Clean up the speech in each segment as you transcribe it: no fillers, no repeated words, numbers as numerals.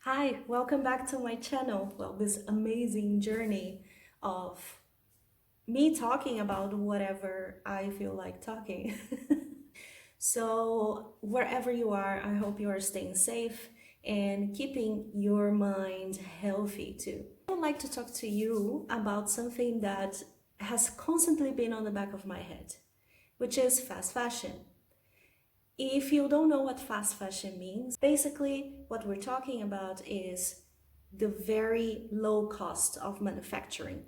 Hi, welcome back to my channel. Well, this amazing journey of me talking about whatever I feel like talking. So, wherever you are, I hope you are staying safe and keeping your mind healthy too. I would like to talk to you about something that has constantly been on the back of my head, which is fast fashion. If you don't know what fast fashion means, basically what we're talking about is the very low cost of manufacturing.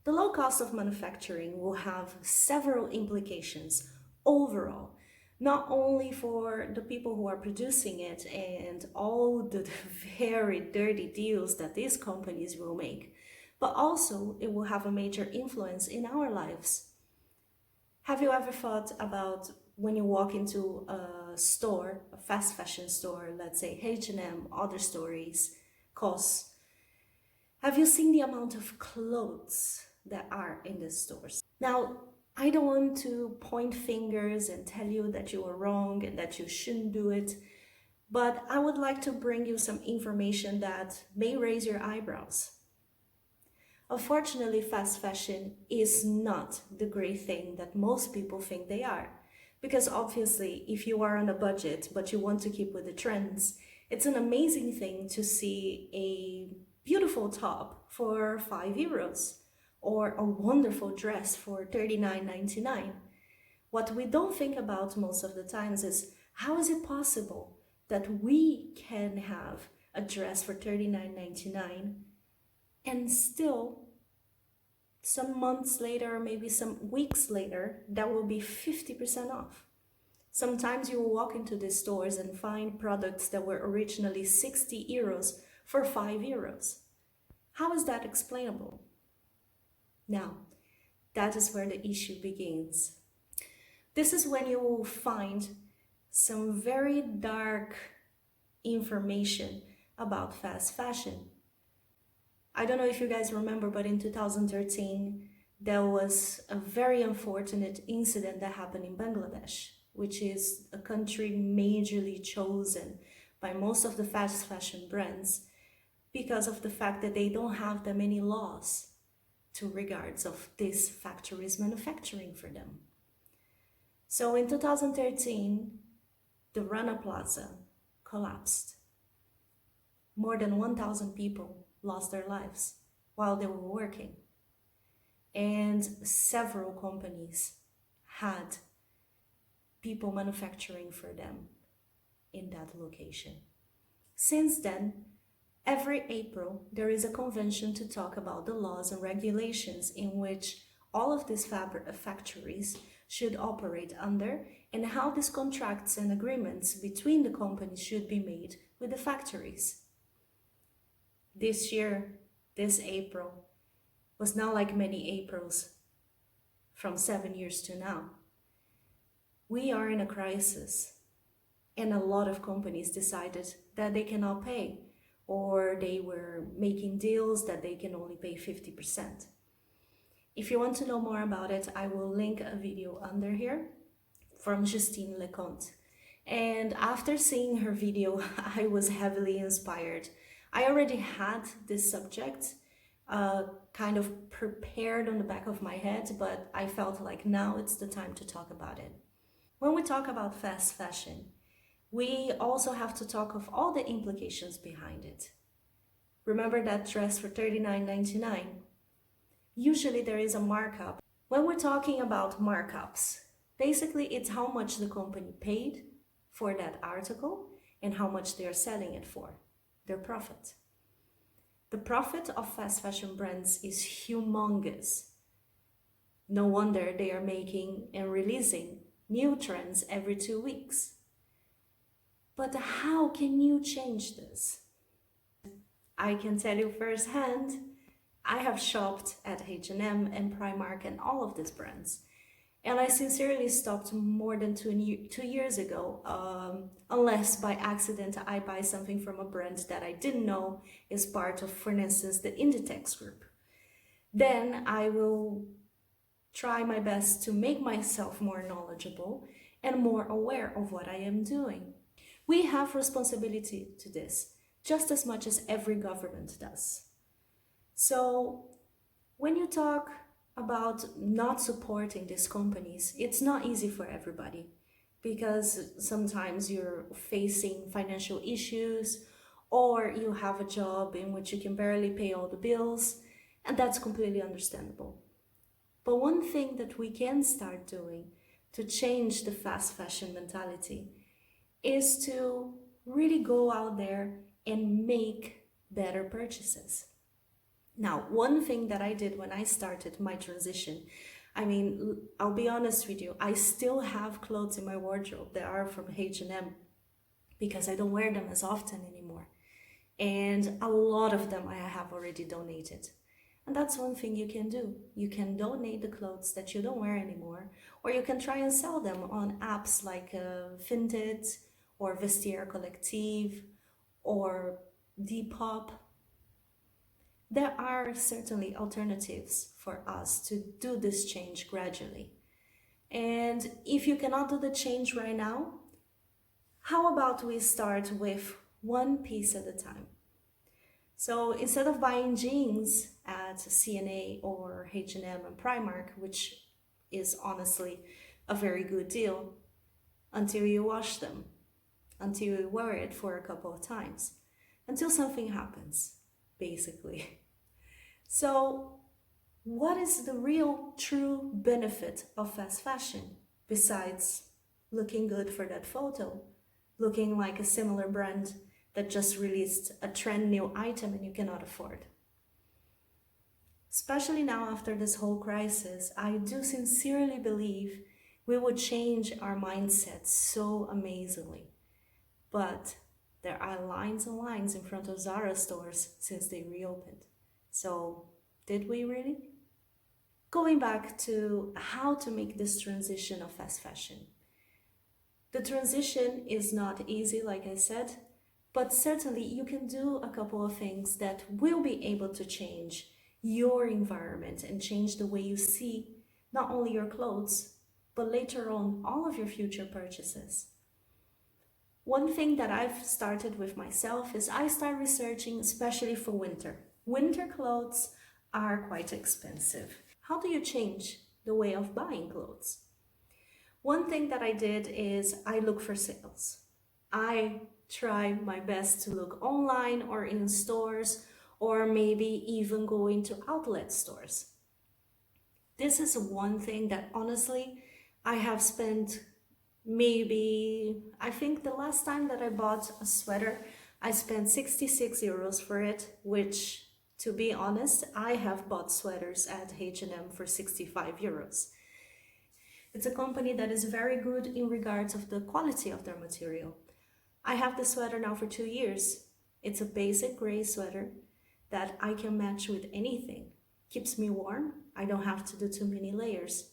The low cost of manufacturing will have several implications overall, not only for the people who are producing it and all the very dirty deals that these companies will make, but also it will have a major influence in our lives. Have you ever thought about when you walk into a store, a fast fashion store, let's say H&M, other stores, COS, have you seen the amount of clothes that are in the stores? Now, I don't want to point fingers and tell you that you are wrong and that you shouldn't do it, but I would like to bring you some information that may raise your eyebrows. Unfortunately, fast fashion is not the great thing that most people think they are. Because obviously, if you are on a budget but you want to keep with the trends, it's an amazing thing to see a beautiful top for €5 or a wonderful dress for $39.99. What we don't think about most of the times is how is it possible that we can have a dress for $39.99 and still some months later or maybe some weeks later that will be 50% off. Sometimes you will walk into these stores and find products that were originally €60 for €5. How is that explainable? Now, that is where the issue begins. This is when you will find some very dark information about fast fashion. I don't know if you guys remember, but in 2013, there was a very unfortunate incident that happened in Bangladesh, which is a country majorly chosen by most of the fast fashion brands because of the fact that they don't have that many laws to regards of these factories manufacturing for them. So in 2013, the Rana Plaza collapsed. More than 1,000 people lost their lives while they were working. And several companies had people manufacturing for them in that location. Since then, every April, there is a convention to talk about the laws and regulations in which all of these factories should operate under and how these contracts and agreements between the companies should be made with the factories. This year, this April, was not like many Aprils from 7 years to now. We are in a crisis, and a lot of companies decided that they cannot pay, or they were making deals that they can only pay 50%. If you want to know more about it, I will link a video under here from Justine Leconte. And after seeing her video, I was heavily inspired. I already had this subject kind of prepared on the back of my head, but I felt like now it's the time to talk about it. When we talk about fast fashion, we also have to talk of all the implications behind it. Remember that dress for $39.99? Usually there is a markup. When we're talking about markups, basically it's how much the company paid for that article and how much they are selling it for, their profit. The profit of fast fashion brands is humongous. No wonder they are making and releasing new trends every 2 weeks. But how can you change this? I can tell you firsthand, I have shopped at H&M and Primark and all of these brands. And I sincerely stopped more than 2 years ago, unless by accident I buy something from a brand that I didn't know is part of, for instance, the Inditex group. Then I will try my best to make myself more knowledgeable and more aware of what I am doing. We have responsibility to this, just as much as every government does. So when you talk about not supporting these companies, it's not easy for everybody because sometimes you're facing financial issues or you have a job in which you can barely pay all the bills, and that's completely understandable. But one thing that we can start doing to change the fast fashion mentality is to really go out there and make better purchases. Now, one thing that I did when I started my transition, I mean, I'll be honest with you, I still have clothes in my wardrobe that are from H&M because I don't wear them as often anymore. And a lot of them I have already donated. And that's one thing you can do. You can donate the clothes that you don't wear anymore, or you can try and sell them on apps like Vinted or Vestiaire Collective or Depop. There are certainly alternatives for us to do this change gradually. And if you cannot do the change right now, how about we start with one piece at a time? So instead of buying jeans at C&A or H&M and Primark, which is honestly a very good deal, until you wash them, until you wear it for a couple of times, until something happens, basically. So what is the real true benefit of fast fashion besides looking good for that photo, looking like a similar brand that just released a trend new item and you cannot afford? Especially now after this whole crisis, I do sincerely believe we would change our mindset so amazingly. But there are lines and lines in front of Zara stores since they reopened. So did we really? Going back to how to make this transition of fast fashion. The transition is not easy, like I said, but certainly you can do a couple of things that will be able to change your environment and change the way you see not only your clothes, but later on all of your future purchases. One thing that I've started with myself is I start researching, especially for winter. Winter clothes are quite expensive. How do you change the way of buying clothes? One thing that I did is I look for sales. I try my best to look online or in stores, or maybe even going to outlet stores. This is one thing that honestly I have spent I think the last time that I bought a sweater, I spent 66 euros for it, which, to be honest, I have bought sweaters at H&M for 65 euros. It's a company that is very good in regards of the quality of their material. I have the sweater now for 2 years. It's a basic gray sweater that I can match with anything. Keeps me warm. I don't have to do too many layers.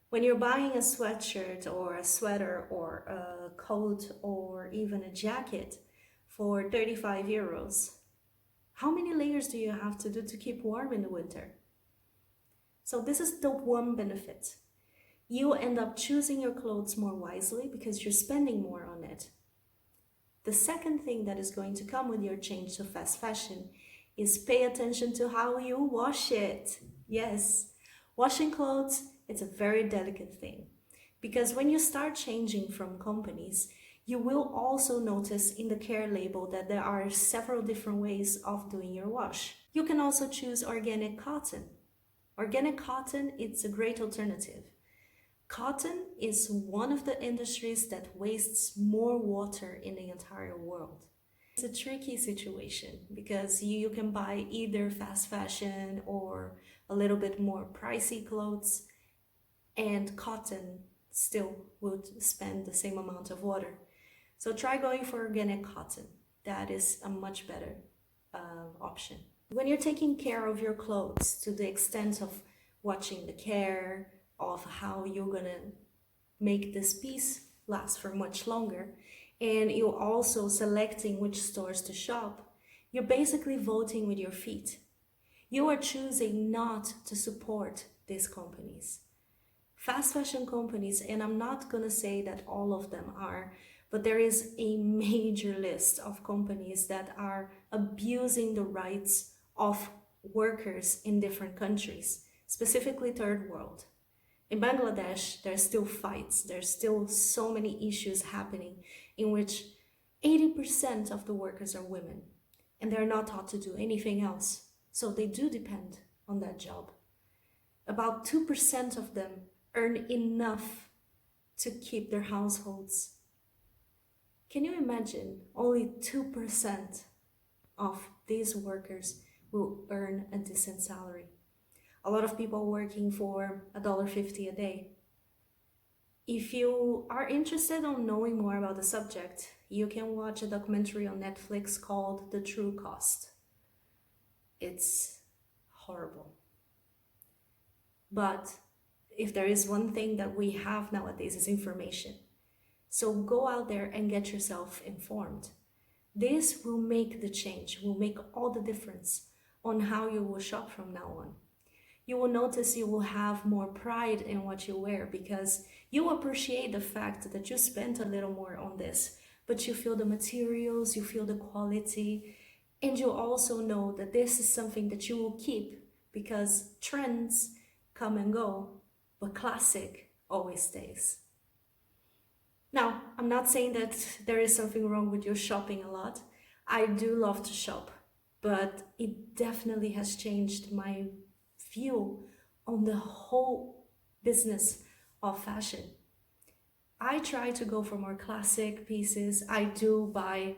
When you're buying a sweatshirt or a sweater or a coat or even a jacket for 35 euros, how many layers do you have to do to keep warm in the winter? So this is the one benefit. You end up choosing your clothes more wisely because you're spending more on it. The second thing that is going to come with your change to fast fashion is pay attention to how you wash it. Yes, washing clothes, it's a very delicate thing because when you start changing from companies, you will also notice in the care label that there are several different ways of doing your wash. You can also choose organic cotton. Organic cotton, it's a great alternative. Cotton is one of the industries that wastes more water in the entire world. It's a tricky situation because you can buy either fast fashion or a little bit more pricey clothes, and cotton still would spend the same amount of water. So try going for organic cotton. That is a much better option. When you're taking care of your clothes to the extent of watching the care, of how you're gonna make this piece last for much longer, and you're also selecting which stores to shop, you're basically voting with your feet. You are choosing not to support these companies. Fast fashion companies, and I'm not gonna say that all of them are, but there is a major list of companies that are abusing the rights of workers in different countries, specifically third world. In Bangladesh, there's still fights, there's still so many issues happening in which 80% of the workers are women, and they're not taught to do anything else, so they do depend on that job. About 2% of them earn enough to keep their households. Can you imagine? Only 2% of these workers will earn a decent salary. A lot of people working for $1.50 a day. If you are interested in knowing more about the subject, you can watch a documentary on Netflix called The True Cost. It's horrible. But if there is one thing that we have nowadays is information. So go out there and get yourself informed. This will make the change, will make all the difference on how you will shop from now on. You will notice you will have more pride in what you wear because you appreciate the fact that you spent a little more on this, but you feel the materials, you feel the quality, and you also know that this is something that you will keep because trends come and go, but classic always stays. Now, I'm not saying that there is something wrong with you shopping a lot. I do love to shop, but it definitely has changed my view on the whole business of fashion. I try to go for more classic pieces. I do buy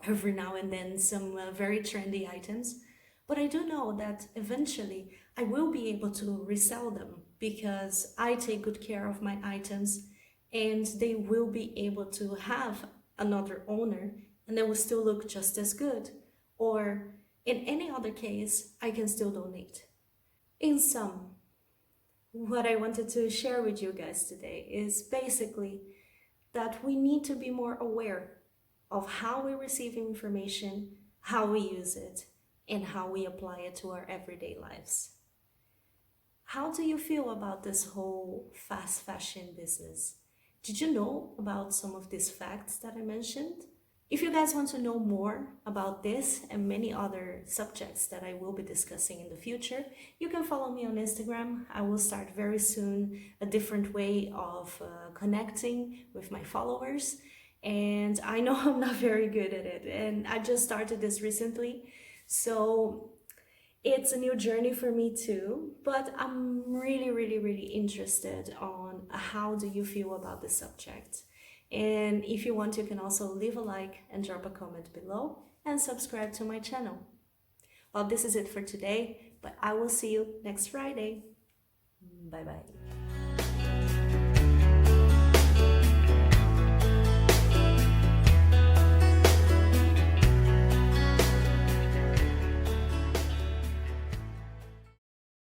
every now and then some very trendy items, but I do know that eventually I will be able to resell them because I take good care of my items and they will be able to have another owner and they will still look just as good. Or in any other case, I can still donate. In sum, what I wanted to share with you guys today is basically that we need to be more aware of how we receive information, how we use it, and how we apply it to our everyday lives. How do you feel about this whole fast fashion business? Did you know about some of these facts that I mentioned? If you guys want to know more about this and many other subjects that I will be discussing in the future, you can follow me on Instagram. I will start very soon a different way of connecting with my followers. And I know I'm not very good at it, and I just started this recently. So it's a new journey for me too, but I'm really interested on how do you feel about this subject. And if you want, you can also leave a like and drop a comment below and subscribe to my channel. Well, this is it for today, but I will see you next Friday. Bye bye.